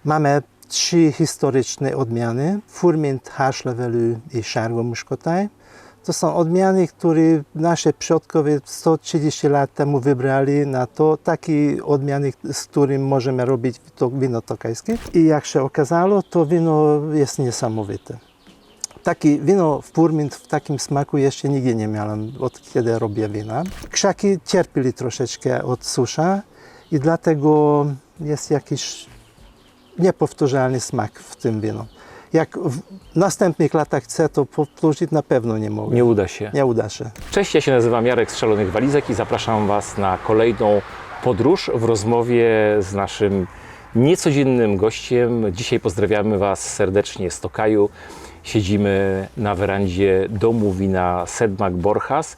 Mamy 3 historyczne odmiany, Furmint, Harslevelu i Szargo-Muszkotaj. To są odmiany, które nasi przodkowie 130 lat temu wybrali na to, takie odmiany, z którymi możemy robić to wino tokajskie. I jak się okazało, to wino jest niesamowite. Takie wino Furmint w takim smaku jeszcze nigdy nie miałem, od kiedy robię wina. Krzaki cierpieli troszeczkę od susza i dlatego jest jakiś niepowtarzalny smak w tym wino. Jak w następnych latach chcę to powtórzyć, na pewno nie mogę. Nie uda się. Nie uda się. Cześć, ja się nazywam Jarek z Szalonych Walizek i zapraszam Was na kolejną podróż w rozmowie z naszym niecodziennym gościem. Dzisiaj pozdrawiamy Was serdecznie z Tokaju. Siedzimy na werandzie domu wina Sedmak Borjas.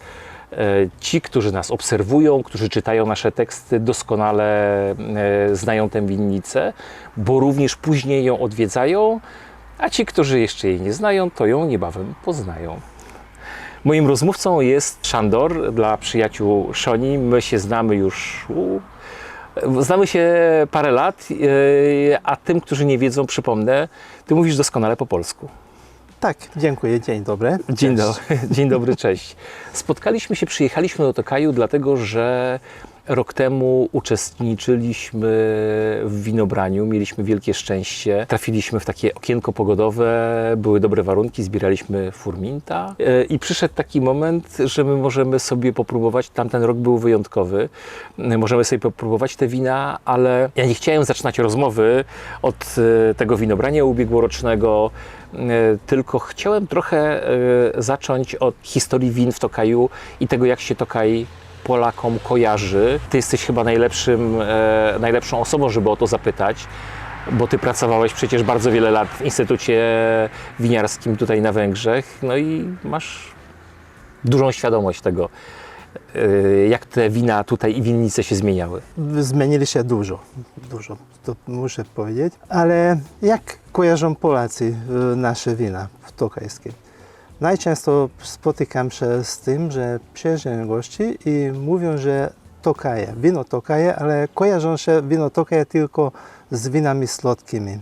Ci, którzy nas obserwują, którzy czytają nasze teksty, doskonale znają tę winnicę, bo również później ją odwiedzają, a ci, którzy jeszcze jej nie znają, to ją niebawem poznają. Moim rozmówcą jest Szandor, dla przyjaciół Szoni. My się znamy już znamy się parę lat, a tym, którzy nie wiedzą, przypomnę, ty mówisz doskonale po polsku. Tak, dziękuję, dzień dobry. Dzień dobry, cześć. Spotkaliśmy się, przyjechaliśmy do Tokaju, dlatego że rok temu uczestniczyliśmy w winobraniu, mieliśmy wielkie szczęście, trafiliśmy w takie okienko pogodowe, były dobre warunki, zbieraliśmy furminta i przyszedł taki moment, że my możemy sobie popróbować, tamten rok był wyjątkowy, możemy sobie popróbować te wina, ale ja nie chciałem zaczynać rozmowy od tego winobrania ubiegłorocznego, tylko chciałem trochę zacząć od historii win w Tokaju i tego, jak się Tokaj Polakom kojarzy. Ty jesteś chyba najlepszą osobą, żeby o to zapytać, bo Ty pracowałeś przecież bardzo wiele lat w Instytucie Winiarskim tutaj na Węgrzech, no i masz dużą świadomość tego, jak te wina tutaj i winnice się zmieniały. Zmienili się dużo, to muszę powiedzieć, ale jak kojarzą Polacy nasze wina tokajskie? Najczęściej spotykam się z tym, że przyjeżdżają gości i mówią, że Tokaje, wino Tokaje, ale kojarzą się wino Tokaje tylko z winami słodkimi.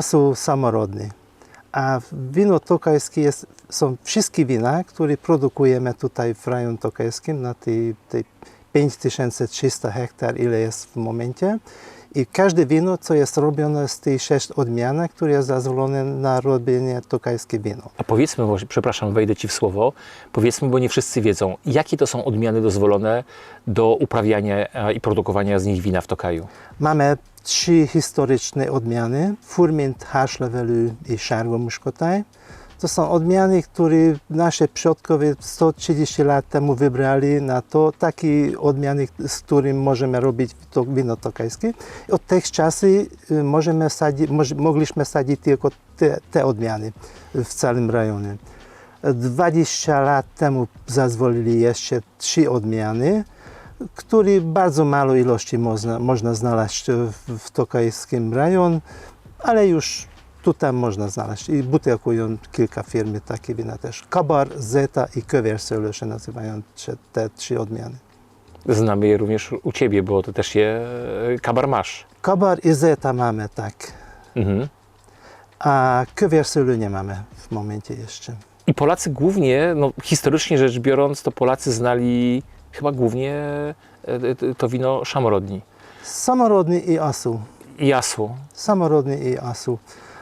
Są samorodne. A wino tokajskie są wszystkie wina, które produkujemy tutaj w rejonie tokajskim na tej 5300 hektar, ile jest w momencie. I każde wino, co jest robione z tych 6 odmian, które jest zezwolone na robienie tokajskie wino. A powiedzmy, przepraszam, wejdę Ci w słowo, powiedzmy, bo nie wszyscy wiedzą, jakie to są odmiany dozwolone do uprawiania i produkowania z nich wina w Tokaju? Mamy 3 historyczne odmiany, Furmint, Harslevelu i Szargo-Muszkotaj. To są odmiany, które nasi przodkowie 130 lat temu wybrali na to, takie odmiany, z którymi możemy robić to wino tokajskie. Od tych czasów mogliśmy sadzić tylko te odmiany w całym rejonie. 20 lat temu zezwolili jeszcze 3 odmiany, które bardzo mało ilości można znaleźć w tokajskim rejonie, ale już tutaj można znaleźć i butelkują kilka firm takie wina też. Kabar, Zeta i Kövérsöllő się nazywają te 3 odmiany. Znamy je również u Ciebie, bo Ty też je Kabar masz. Kabar i Zeta mamy, tak. A Kövérsöllő nie mamy w momencie jeszcze. I Polacy głównie, no historycznie rzecz biorąc, to Polacy znali chyba głównie to wino Samorodni. Samorodny i Asu. I Asu. Samorodny i Asu.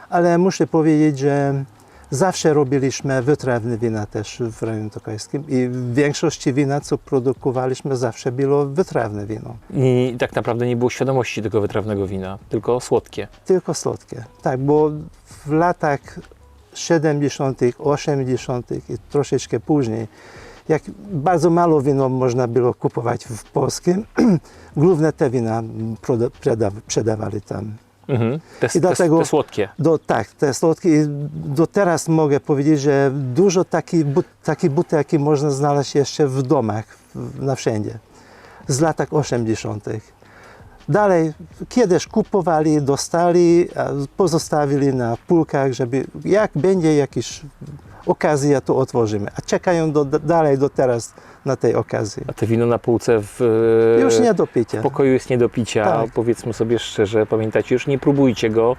Ale muszę powiedzieć, że zawsze robiliśmy wytrawne wina też w rejonie tokajskim i w większości wina, co produkowaliśmy, zawsze było wytrawne wino. I tak naprawdę nie było świadomości tego wytrawnego wina, tylko słodkie. Tylko słodkie, tak, bo w latach 70., 80. i troszeczkę później, jak bardzo mało wino można było kupować w Polsce, głównie te wina sprzedawali tam. Te słodkie. Tak, te słodkie. I do teraz mogę powiedzieć, że dużo takich butelki można znaleźć jeszcze w domach, na wszędzie, z lat 80. Dalej, kiedyś kupowali, dostali, pozostawili na półkach, żeby jak będzie jakiś okazję, to otworzymy. A czekają dalej do teraz na tej okazji. A to wino na półce w Już nie do picia. pokoju jest nie do picia. Tak. Powiedzmy sobie szczerze, pamiętajcie, już nie próbujcie go,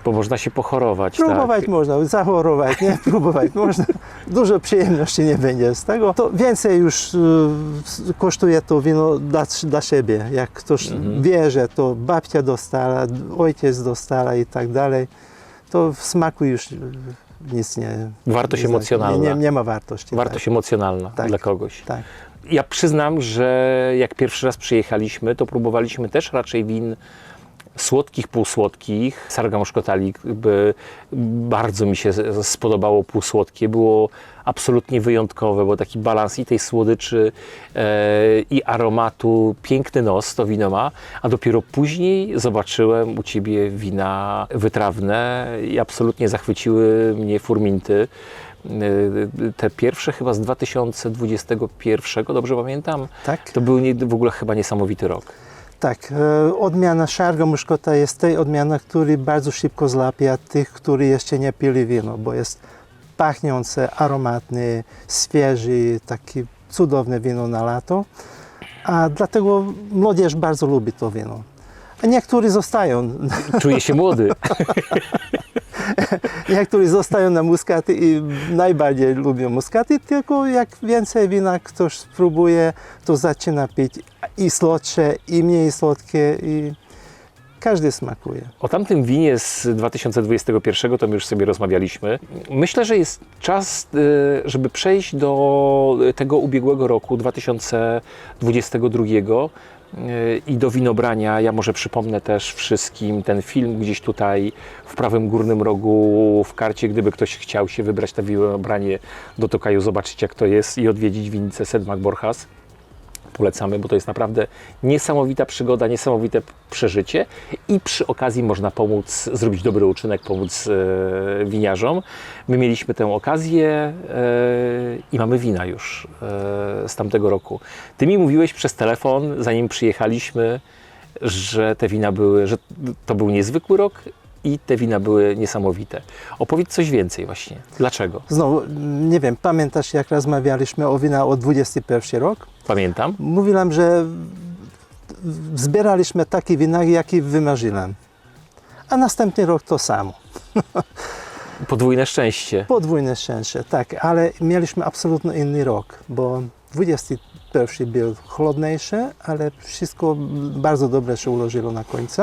bo można się pochorować. Próbować tak? można, zachorować, nie? Próbować można. Dużo przyjemności nie będzie z tego. To więcej już kosztuje to wino dla siebie. Jak ktoś wie, że to babcia dostała, ojciec dostała i tak dalej, to w smaku już nic nie... Wartość nie emocjonalna. Nie ma wartości. Wartość emocjonalna Tak. dla kogoś. Tak. Ja przyznam, że jak pierwszy raz przyjechaliśmy, to próbowaliśmy też raczej win słodkich, półsłodkich. Sargam Szkotalik bardzo mi się spodobało półsłodkie. Było absolutnie wyjątkowe, bo taki balans i tej słodyczy i aromatu. Piękny nos to wino ma, a dopiero później zobaczyłem u Ciebie wina wytrawne i absolutnie zachwyciły mnie furminty. Te pierwsze chyba z 2021, dobrze pamiętam? Tak. To był w ogóle chyba niesamowity rok. Tak, odmiana Sarga Muszkota jest tej odmiana, który bardzo szybko złapie tych, którzy jeszcze nie pili wino, bo jest pachniące, aromatny, świeży, taki cudowne wino na lato, a dlatego młodzież bardzo lubi to wino. A niektórzy zostają, Czuję się młody. niektórzy zostają na muskaty i najbardziej lubią muskaty, tylko jak więcej wina ktoś spróbuje, to zaczyna pić i słodsze, i mniej słodkie, i każdy smakuje. O tamtym winie z 2021 to my już sobie rozmawialiśmy. Myślę, że jest czas, żeby przejść do tego ubiegłego roku, 2022 i do winobrania. Ja może przypomnę też wszystkim ten film gdzieś tutaj w prawym górnym rogu w karcie, gdyby ktoś chciał się wybrać na winobranie do Tokaju, zobaczyć jak to jest i odwiedzić winnicę Sedmak Borjas. Polecamy, bo to jest naprawdę niesamowita przygoda, niesamowite przeżycie i przy okazji można pomóc, zrobić dobry uczynek, pomóc winiarzom. My mieliśmy tę okazję i mamy wina już z tamtego roku. Ty mi mówiłeś przez telefon, zanim przyjechaliśmy, że te wina były, że to był niezwykły rok i te wina były niesamowite. Opowiedz coś więcej właśnie. Dlaczego? Znowu, nie wiem, pamiętasz jak rozmawialiśmy o wina o 21 rok? Pamiętam. Mówiłem, że zbieraliśmy takie wina, jakie wymarzyłem. A następny rok to samo. Podwójne szczęście. Podwójne szczęście, tak, ale mieliśmy absolutnie inny rok, bo 21 był chłodniejszy, ale wszystko bardzo dobrze się ułożyło na końcu,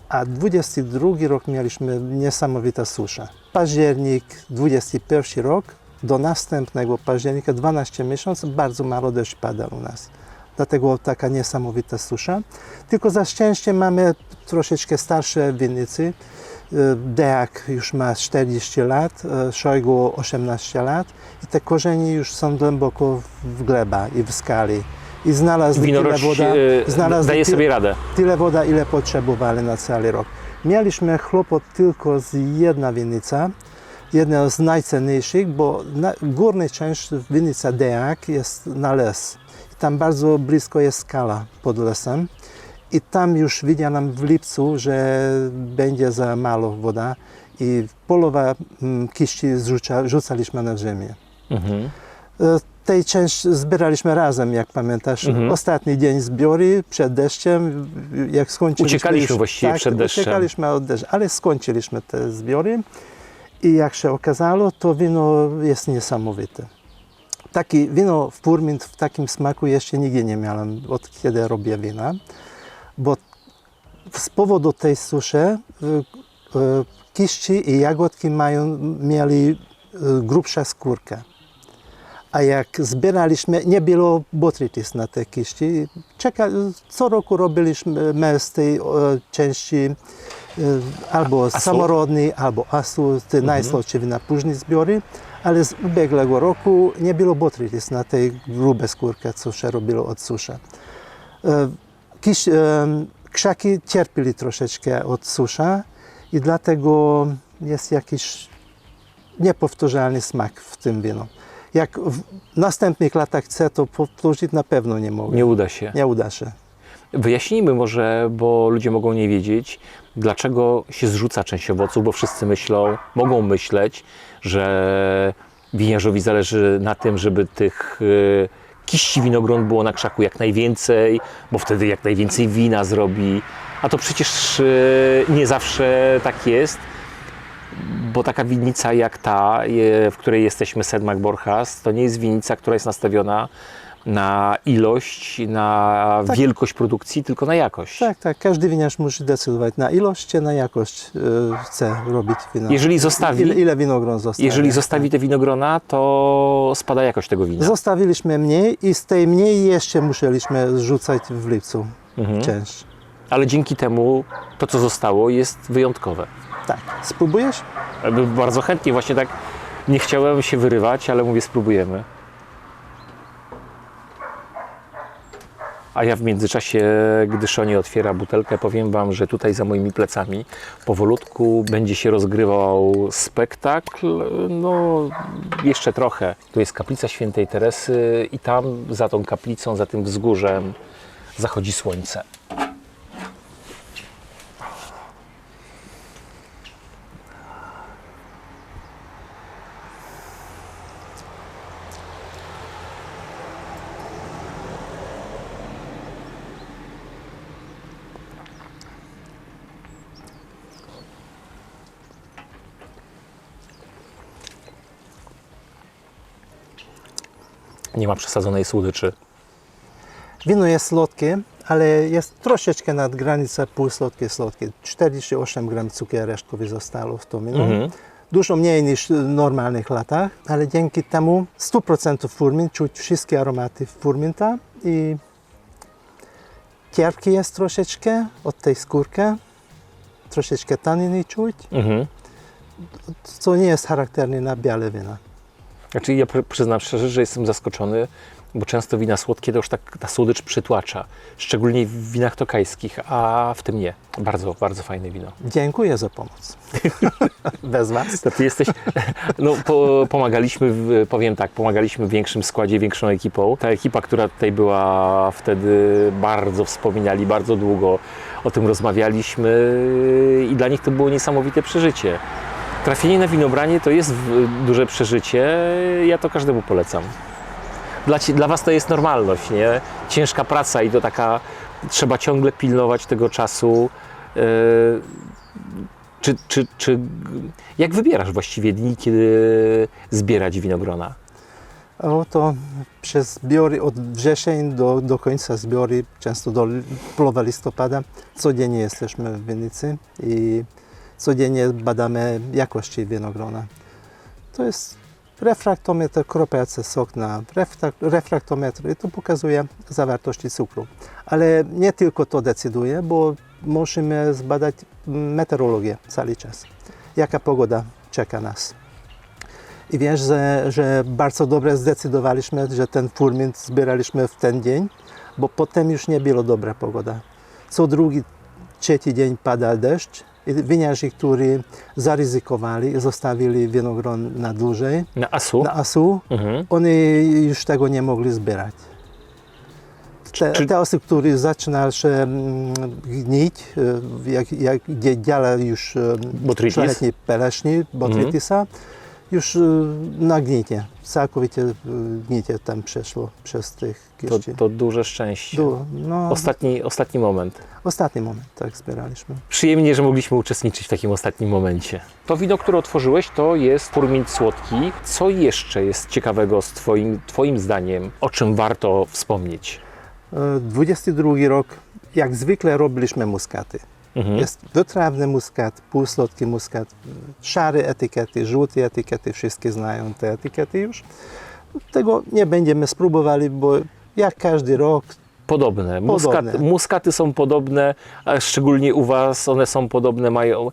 a 22 rok mieliśmy niesamowita susza. Październik, 21 rok, do następnego października, 12 miesięcy, bardzo mało deszcz pada u nas. Dlatego taka niesamowita susza. Tylko za szczęście mamy troszeczkę starsze winnicy. Deak już ma 40 lat, Szojgu 18 lat i te korzenie już są głęboko w gleba i w skali. I znalazły tyle Winorość woda, daje sobie radę. tyle woda, ile potrzebowali na cały rok. Mieliśmy kłopot tylko z jedna winnica, jedna z najcenniejszych, bo górna część winnica Deak jest na les. I tam bardzo blisko jest skala pod lesem. I tam już widziałem w lipcu, że będzie za mało woda i połowa kiści rzucaliśmy na ziemię. Mhm. Tej część zbieraliśmy razem, jak pamiętasz. Ostatni dzień zbiory przed deszczem, jak skończyliśmy... Uciekaliśmy właściwie przed deszczem. Uciekaliśmy od deszczu, ale skończyliśmy te zbiory i jak się okazało, to wino jest niesamowite. Takie wino w Furmint w takim smaku jeszcze nigdy nie miałem, od kiedy robię wina, bo z powodu tej suszy kiści i jagodki mieli grubsza skórkę. A jak zbieraliśmy, nie było botrytis na te kiści. Co roku robiliśmy z tej części albo samorodny, albo asu, te najsłodsze wina, później zbiory, ale z ubiegłego roku nie było botrytis na tej grube skórkę, co się robiło od suszy. Krzaki cierpieli troszeczkę od susza i dlatego jest jakiś niepowtarzalny smak w tym winu. Jak w następnych latach chcę to powtórzyć, na pewno nie mogę. Nie uda się. Nie uda się. Wyjaśnijmy może, bo ludzie mogą nie wiedzieć, dlaczego się zrzuca część owoców, bo wszyscy mogą myśleć, że winiarzowi zależy na tym, żeby tych kiści winogron było na krzaku jak najwięcej, bo wtedy jak najwięcej wina zrobi. A to przecież nie zawsze tak jest, bo taka winnica jak ta, w której jesteśmy, Sedmak Borchas, to nie jest winnica, która jest nastawiona na ilość, na wielkość produkcji, tylko na jakość. Tak, tak. Każdy winiarz musi decydować na ilość, czy na jakość chce robić wino. Jeżeli zostawi, ile winogron zostawi. jeżeli zostawi te winogrona, to spada jakość tego wina. Zostawiliśmy mniej i z tej mniej jeszcze musieliśmy zrzucać w lipcu część. Ale dzięki temu to, co zostało, jest wyjątkowe. Tak. Spróbujesz? Bardzo chętnie, właśnie tak nie chciałem się wyrywać, ale mówię, spróbujemy. A ja w międzyczasie, gdy Szonie otwiera butelkę, powiem Wam, że tutaj za moimi plecami powolutku będzie się rozgrywał spektakl. No, jeszcze trochę. Tu jest kaplica Świętej Teresy i tam za tą kaplicą, za tym wzgórzem zachodzi słońce. Nie ma przesadzonej słodyczy. Wino jest słodkie, ale jest troszeczkę nad granicą półsłodkie. 48 gram cukru resztkowy zostało w to wino. Dużo mniej niż w normalnych latach, ale dzięki temu 100% furmin, czuć wszystkie aromaty furminta i cierpki jest troszeczkę od tej skórki, troszeczkę taniny czuć, co nie jest charakterne na białe wina. Znaczy ja przyznam szczerze, że jestem zaskoczony, bo często wina słodkie to już tak ta słodycz przytłacza, szczególnie w winach tokajskich, a w tym nie. Bardzo, bardzo fajne wino. Dziękuję za pomoc. Bez Was. To ty jesteś, no pomagaliśmy, powiem tak, pomagaliśmy w większym składzie, większą ekipą. Ta ekipa, która tutaj była wtedy, bardzo wspominali, bardzo długo o tym rozmawialiśmy i dla nich to było niesamowite przeżycie. Trafienie na winobranie to jest duże przeżycie, ja to każdemu polecam. Dla Was to jest normalność, nie? Ciężka praca i to taka, trzeba ciągle pilnować tego czasu. Jak wybierasz właściwie dni, kiedy zbierać winogrona? To przez zbiory od wrzesień do końca zbiory, często do połowy listopada, codziennie jesteśmy w winnicy i codziennie badamy jakości winogrona. To jest refraktometr, kropiący sok na refraktometr i to pokazuje zawartości cukru. Ale nie tylko to decyduje, bo musimy zbadać meteorologię cały czas. Jaka pogoda czeka nas. I wiesz, że bardzo dobrze zdecydowaliśmy, że ten furmint zbieraliśmy w ten dzień, bo potem już nie było dobra pogoda. Co drugi, trzeci dzień pada deszcz. I winiarze, którzy zaryzykowali, zostawili winogron na dłużej, na asu, oni już tego nie mogli zbierać. Te osoby, które zaczynały się gnić, gdzie działa już letni peleśni, botrytisa, już na gnicie, całkowicie gnicie tam przeszło przez tych kiści. To duże szczęście. Ostatni moment. Ostatni moment, tak zbieraliśmy. Przyjemnie, że mogliśmy uczestniczyć w takim ostatnim momencie. To wino, które otworzyłeś, to jest furmint słodki. Co jeszcze jest ciekawego z Twoim zdaniem, o czym warto wspomnieć? 22 rok, jak zwykle robiliśmy muskaty. Jest wytrawny muskat, półsłodki muskat, szare etykiety, żółte etykiety, wszystkie znają te etykiety już. Tego nie będziemy spróbowali, bo jak każdy rok. Podobne. Muskaty są podobne, a szczególnie u Was one są podobne, mają,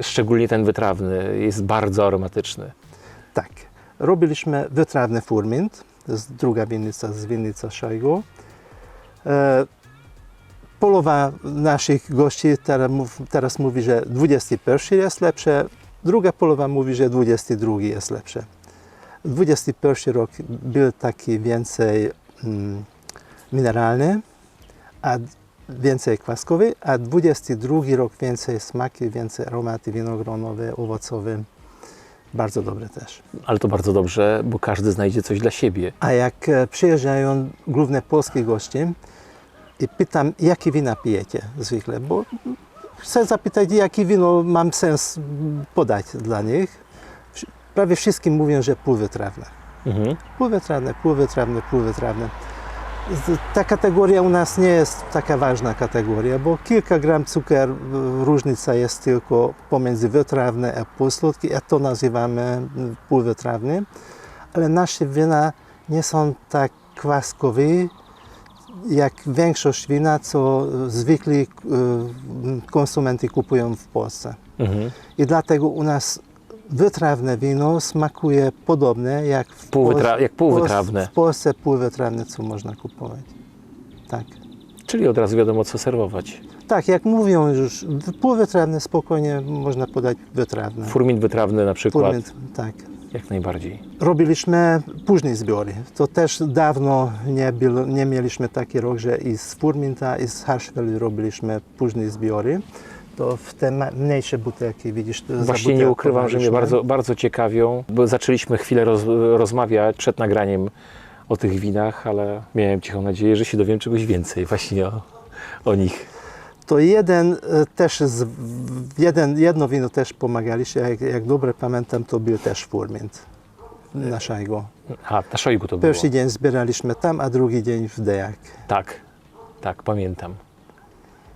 szczególnie ten wytrawny, jest bardzo aromatyczny. Tak, robiliśmy wytrawny furmint, to jest druga winnica z winnicy Szajgo. Połowa naszych gości teraz mówi, że 21 jest lepsze, druga połowa mówi, że 22 jest lepsze. 21 rok był taki więcej mineralny, a więcej kwaskowy, a 22 rok więcej smaki, więcej aromaty winogronowe, owocowe. bardzo dobre też. Ale to bardzo dobrze, bo każdy znajdzie coś dla siebie. A jak przyjeżdżają głównie polskie goście i pytam, jakie wina pijecie zwykle, bo chcę zapytać, jakie wino mam sens podać dla nich. Prawie wszystkim mówią, że półwytrawne. Mhm. Półwytrawne. Ta kategoria u nas nie jest taka ważna kategoria, bo kilka gram cukier, różnica jest tylko pomiędzy wytrawne a półsłodkie, a to nazywamy półwytrawny, ale nasze wina nie są tak kwaskowe jak większość wina, co zwykli konsumenci kupują w Polsce. Mhm. I dlatego u nas wytrawne wino smakuje podobnie jak półwytrawne. W Polsce półwytrawne, co można kupować. Tak. Czyli od razu wiadomo, co serwować. Tak, jak mówią już, półwytrawne spokojnie można podać wytrawne. Furmin wytrawny na przykład. Furmin, tak. Jak najbardziej. Robiliśmy później zbiory. To też dawno nie mieliśmy taki rok, że i z Furminta, i z Harschweli robiliśmy później zbiory. To w te mniejsze butelki, widzisz, Właśnie nie ukrywam, że mnie bardzo, bardzo ciekawią, bo zaczęliśmy chwilę rozmawiać przed nagraniem o tych winach, ale miałem cichą nadzieję, że się dowiem czegoś więcej właśnie o nich. To jedno wino też pomagaliśmy, jak dobrze pamiętam, to był też Furmint na Szajgo. A, na Szojgu to było. Pierwszy dzień zbieraliśmy tam, a drugi dzień w Dejak. Tak, pamiętam.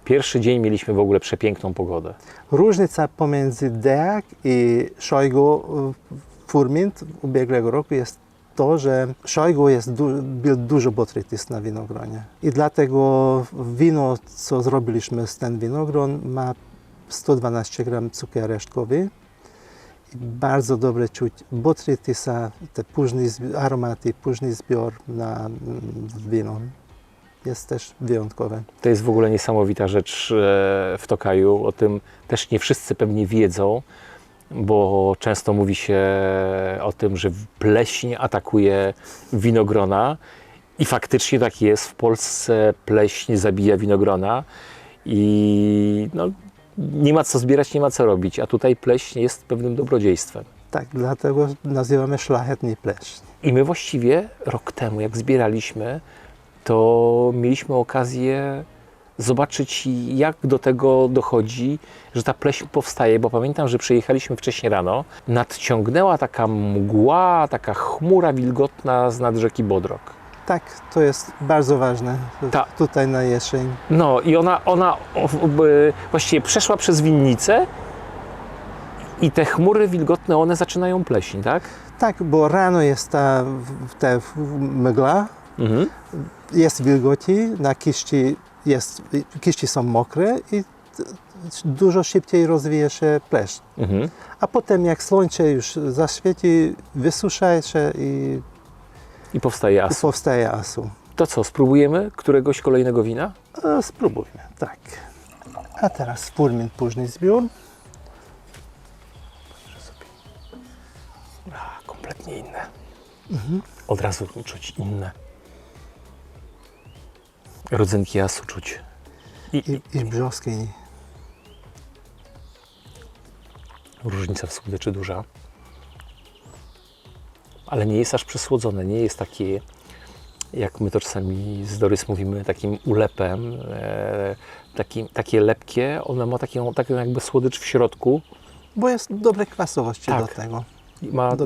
Pierwszy dzień mieliśmy w ogóle przepiękną pogodę. Różnica pomiędzy Dejak i Szojgo Furmint ubiegłego roku jest to, że Szojgo był dużo botrytys na winogronie. I dlatego wino, co zrobiliśmy z ten winogron, ma 112 gram cukier resztkowy. I bardzo dobre czuć botrytysa, te późne aromaty, późny zbiór na wino. Jest też wyjątkowe. To jest w ogóle niesamowita rzecz w Tokaju. O tym też nie wszyscy pewnie wiedzą, bo często mówi się o tym, że pleśń atakuje winogrona i faktycznie tak jest. W Polsce pleśń zabija winogrona i no, nie ma co zbierać, nie ma co robić, a tutaj pleśń jest pewnym dobrodziejstwem. Tak, dlatego nazywamy szlachetny pleśń. I my właściwie rok temu, jak zbieraliśmy, to mieliśmy okazję zobaczyć, jak do tego dochodzi, że ta pleśń powstaje, bo pamiętam, że przyjechaliśmy wcześniej rano, nadciągnęła taka mgła, taka chmura wilgotna z nad rzeki Bodrog. Tak, to jest bardzo ważne tutaj na jesień. No i ona właściwie przeszła przez winnicę i te chmury wilgotne, one zaczynają pleśń, tak? Tak, bo rano jest ta mgła, jest wilgoci, na kiści są mokre i dużo szybciej rozwija się pleśń. A potem jak słońce już zaświeci, wysusza się i powstaje asu. Powstaje asu. To co, spróbujemy któregoś kolejnego wina? Spróbujmy, tak. A teraz Furmint późny zbiór. Kompletnie inne. Od razu czuć inne. Rodzynki asu czuć. I brzoskiej. Różnica w słodyczy duża. Ale nie jest aż przesłodzone, nie jest takie, jak my to czasami z Dorys mówimy, takim ulepem, takie lepkie. Ono ma taką jakby słodycz w środku. Bo jest dobre kwasowości Tak. do tego. Ma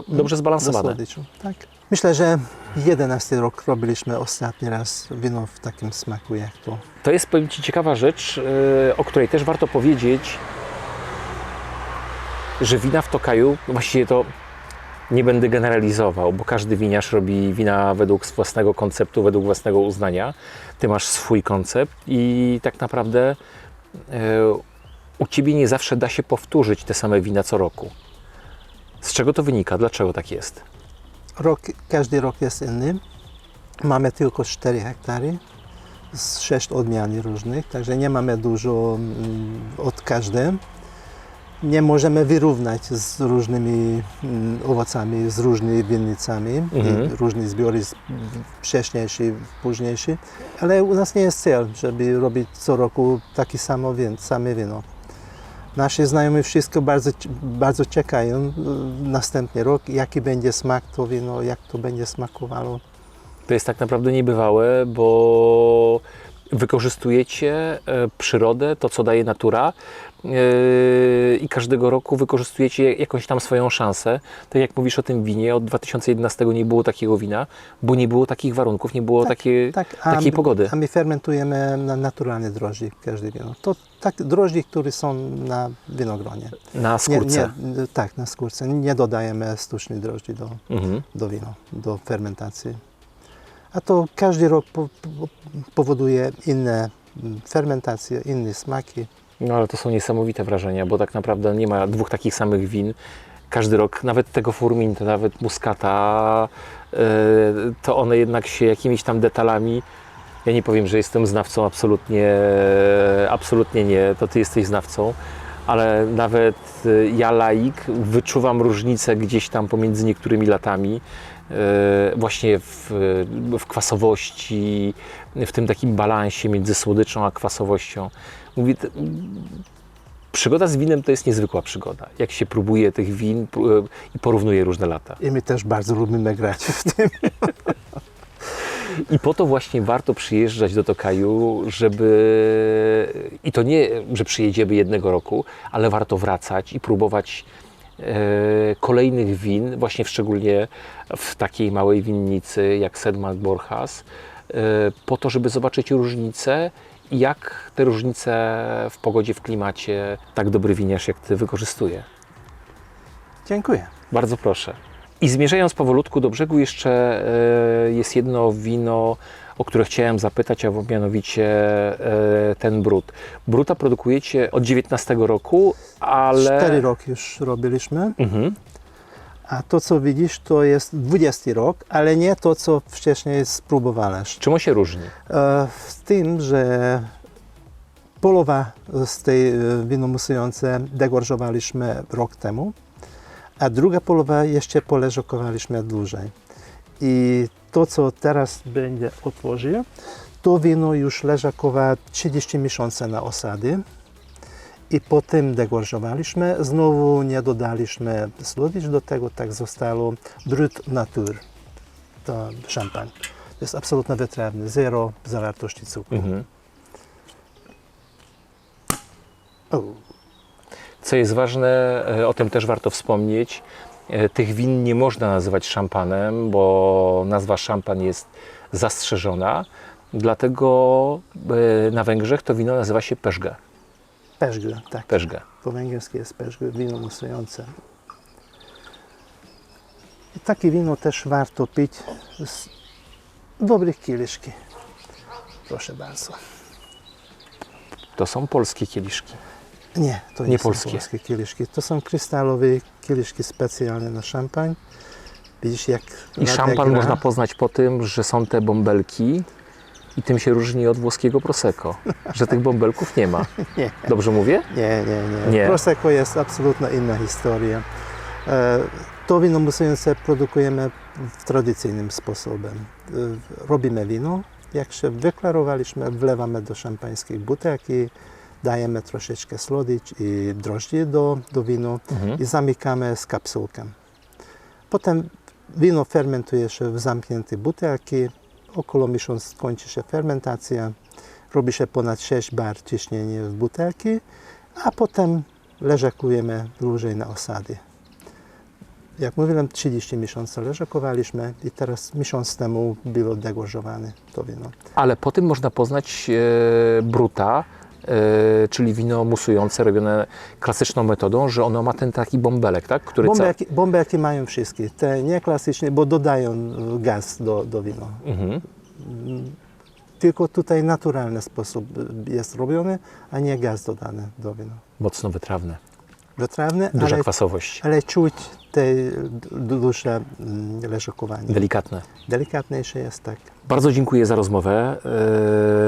dobrze zbalansowane. Tak. Myślę, że 11 rok robiliśmy ostatni raz wino w takim smaku jak to. To jest, powiem Ci, ciekawa rzecz, o której też warto powiedzieć, że wina w Tokaju, właściwie to nie będę generalizował, bo każdy winiarz robi wina według własnego konceptu, według własnego uznania. Ty masz swój koncept i tak naprawdę u Ciebie nie zawsze da się powtórzyć te same wina co roku. Z czego to wynika? Dlaczego tak jest? Każdy rok jest inny. Mamy tylko 4 hektary z 6 odmian różnych, także nie mamy dużo od każdej. Nie możemy wyrównać z różnymi owocami, z różnymi winnicami, różne zbiory wcześniejsze, późniejsze, ale u nas nie jest cel, żeby robić co roku takie same wino. Nasi znajomi wszystko bardzo czekają następny rok, jaki będzie smak to wino, jak to będzie smakowało. To jest tak naprawdę niebywałe, bo wykorzystujecie przyrodę, to co daje natura i każdego roku wykorzystujecie jakąś tam swoją szansę. Tak jak mówisz o tym winie, od 2011 nie było takiego wina, bo nie było takich warunków, nie było takiej pogody. A my fermentujemy na naturalne drożdży każde wino. To tak drożdży, które są na winogronie. Na skórce. Tak, na skórce. Nie dodajemy sztucznych drożdży do wina, do fermentacji. A to każdy rok powoduje inne fermentacje, inne smaki. No ale to są niesamowite wrażenia, bo tak naprawdę nie ma dwóch takich samych win. Każdy rok, nawet tego Furminta, nawet Muscata, to one jednak się jakimiś tam detalami, ja nie powiem, że jestem znawcą, absolutnie nie, to Ty jesteś znawcą, ale nawet ja laik wyczuwam różnicę gdzieś tam pomiędzy niektórymi latami, właśnie w kwasowości, w tym takim balansie między słodyczą a kwasowością. Mówię, przygoda z winem to jest niezwykła przygoda. Jak się próbuje tych win i porównuje różne lata. I my też bardzo lubimy grać w tym. I po to właśnie warto przyjeżdżać do Tokaju, i to nie, że przyjedziemy jednego roku, ale warto wracać i próbować kolejnych win, właśnie szczególnie w takiej małej winnicy jak Sedmak Borjas, po to, żeby zobaczyć różnice i jak te różnice w pogodzie, w klimacie tak dobry winiarz jak Ty wykorzystuje. Dziękuję. Bardzo proszę. I zmierzając powolutku do brzegu, jeszcze jest jedno wino, o które chciałem zapytać, a mianowicie ten brut. Bruta produkujecie od 19 roku, ale... 4 roki już robiliśmy. A to, co widzisz, to jest 20 rok, ale nie to, co wcześniej spróbowałeś. Czym on się różni? W tym, że połowa z tej wino musujące degorżowaliśmy rok temu, a druga połowa jeszcze poleżakowaliśmy dłużej. I to, co teraz będzie otworzył, to wino już leżakowe 30 miesięcy na osady. I potem degorżowaliśmy, znowu nie dodaliśmy słodycz do tego, tak zostało Brut Natur, to szampan. To jest absolutnie wytrawny, zero zawartości cukru. Co jest ważne, o tym też warto wspomnieć, tych win nie można nazywać szampanem, bo nazwa szampan jest zastrzeżona, dlatego na Węgrzech to wino nazywa się Pezsge. Pezsge, tak. Pezsge. Po węgiersku jest Pezsge, wino musujące. I takie wino też warto pić z dobrych kieliszki. Proszę bardzo. To są polskie kieliszki. Nie, to Nie nie są polskie. polskie kieliszki. To są krystalowe kieliszki specjalne na szampan. Widzisz, jak I szampan gra. można poznać po tym, że są te bąbelki i tym się różni od włoskiego Prosecco, że tych bąbelków nie ma. Nie. Dobrze mówię? Nie. Prosecco jest absolutnie inna historia. To wino musujące produkujemy w tradycyjnym sposobem. Robimy wino, jak się wyklarowaliśmy, wlewamy do szampańskiej butelki, dajemy troszeczkę słodycz i drożdży do wina i zamykamy z kapsułką. Potem wino fermentuje się w zamkniętej butelki, około miesiąca kończy się fermentacja, robi się ponad 6 bar ciśnienie w butelki, a potem leżakujemy dłużej na osady. Jak mówiłem, 30 miesięcy leżakowaliśmy i teraz miesiąc temu było degorżowane to wino. Ale po tym można poznać bruta, czyli wino musujące, robione klasyczną metodą, że ono ma ten taki bąbelek, tak? Który Bąbelki mają wszystkie, te nieklasyczne, bo dodają gaz do wina. Tylko tutaj naturalny sposób jest robiony, a nie gaz dodany do wina. Mocno wytrawne. Wytrawne, Duża kwasowość. ale czuć te duże leżakowanie. Delikatne. Delikatniejsze jest, tak. Bardzo dziękuję za rozmowę.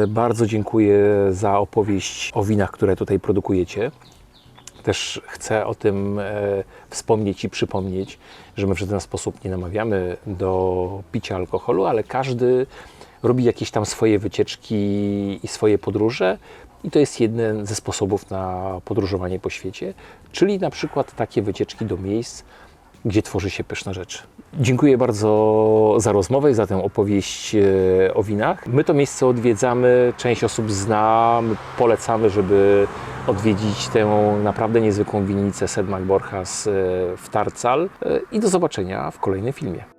Bardzo dziękuję za opowieść o winach, które tutaj produkujecie. Też chcę o tym wspomnieć i przypomnieć, że my w żaden sposób nie namawiamy do picia alkoholu, ale każdy robi jakieś tam swoje wycieczki i swoje podróże I to jest jeden ze sposobów na podróżowanie po świecie, czyli na przykład takie wycieczki do miejsc, gdzie tworzy się pyszne rzeczy. Dziękuję bardzo za rozmowę i za tę opowieść o winach. My to miejsce odwiedzamy, część osób zna, my polecamy, żeby odwiedzić tę naprawdę niezwykłą winnicę Sedmak Borchas w Tarcal i do zobaczenia w kolejnym filmie.